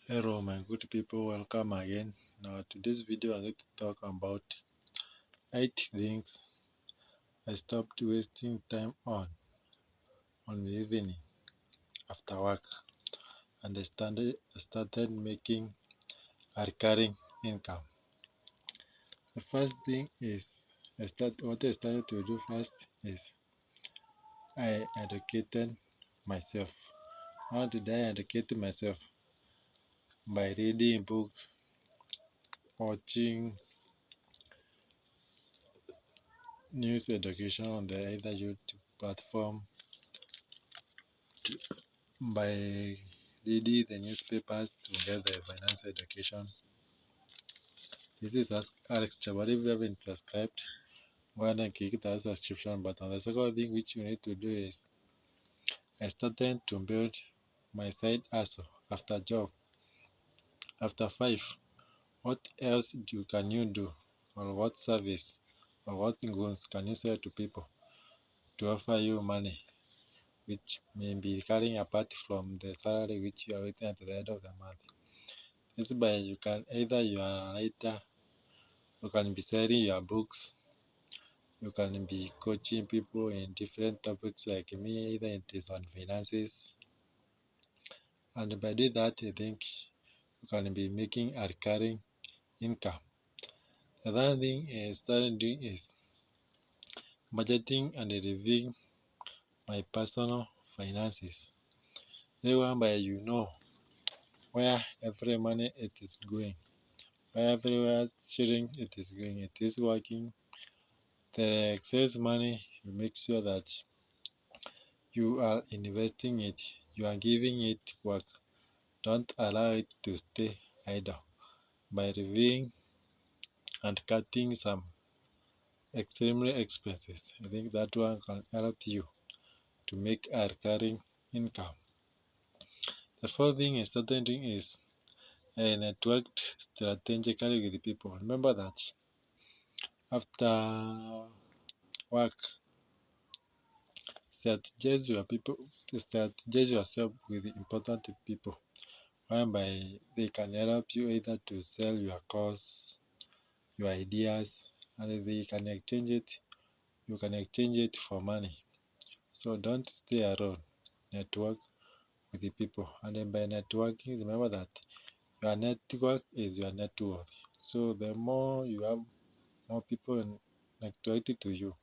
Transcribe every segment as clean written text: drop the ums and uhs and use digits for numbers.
Hello my good people, welcome again. Now today's video I'm going to talk about 8 things I stopped wasting time on the evening after work, and I started making a recurring income. The first thing is what I started to do first is I educated myself. How did I educate myself? By reading books, watching news education on the either YouTube platform, by reading the newspapers to get the finance education. This is Alex Chabari. If you haven't subscribed, go ahead and click that subscription button. The second thing which you need to do is I started to build my side hustle after job. After 5, what else can you do, or what service or what goods can you sell to people to offer you money, which may be carrying apart from the salary which you are waiting at the end of the month. This by you can either you are a writer, you can be selling your books, you can be coaching people in different topics like me, either it is on finances. And by doing that, I think you can be making a recurring income. The other thing I started doing is budgeting and reviewing my personal finances. This one by you know where every money it is going, where everywhere shilling it is going, it is working. The excess money, you make sure that you are investing it, you are giving it work. Don't allow it to stay idle. By reviewing and cutting some extremely expenses, I think that one can help you to make a recurring income. The fourth thing I started doing is I networked strategically with the people. Remember that after work, strategize yourself with important people, whereby they can help you either to sell your course, your ideas, and they can exchange it. You can exchange it for money. So don't stay alone. Network with the people, and then by networking, remember that your network is your net worth. So the more you have more people connected to you,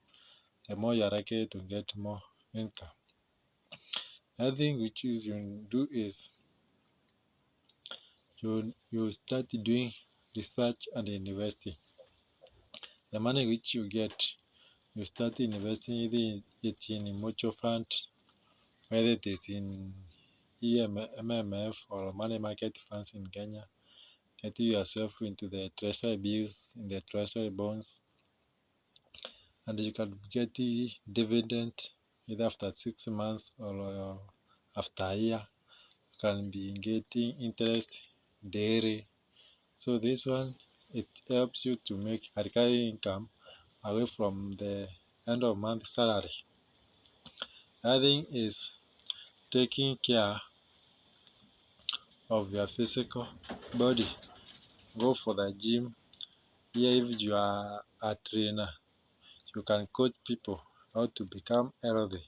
the more you are likely to get more income. Another thing which you do is you start doing research and investing. The money which you get, you start investing either in a mutual fund, whether it is in MMF or money market funds in Kenya, getting yourself into the treasury bills, in the treasury bonds, and you can get the dividend either after 6 months or after a year. You can be getting interest daily. So this one, it helps you to make a recurring income away from the end of month salary. Another thing is taking care of your physical body. Go for the gym. Here, if you are a trainer, you can coach people how to become healthy,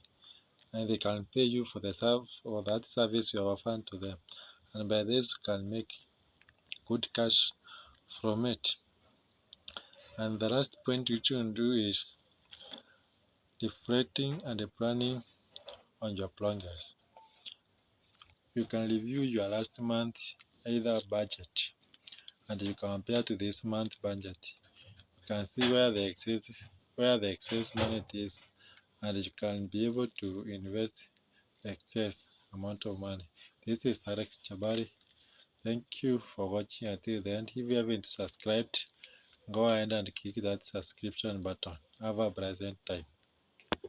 and they can pay you for that service you offer to them. And by this, you can make good cash from it. And the last point which you can do is reflecting and planning on your progress. You can review your last month either budget, and you compare to this month budget. You can see where the excess money is, and you can be able to invest the excess amount of money. This is Alex Chabari. Thank you for watching until the end. If you haven't subscribed, go ahead and click that subscription button. Have a pleasant time.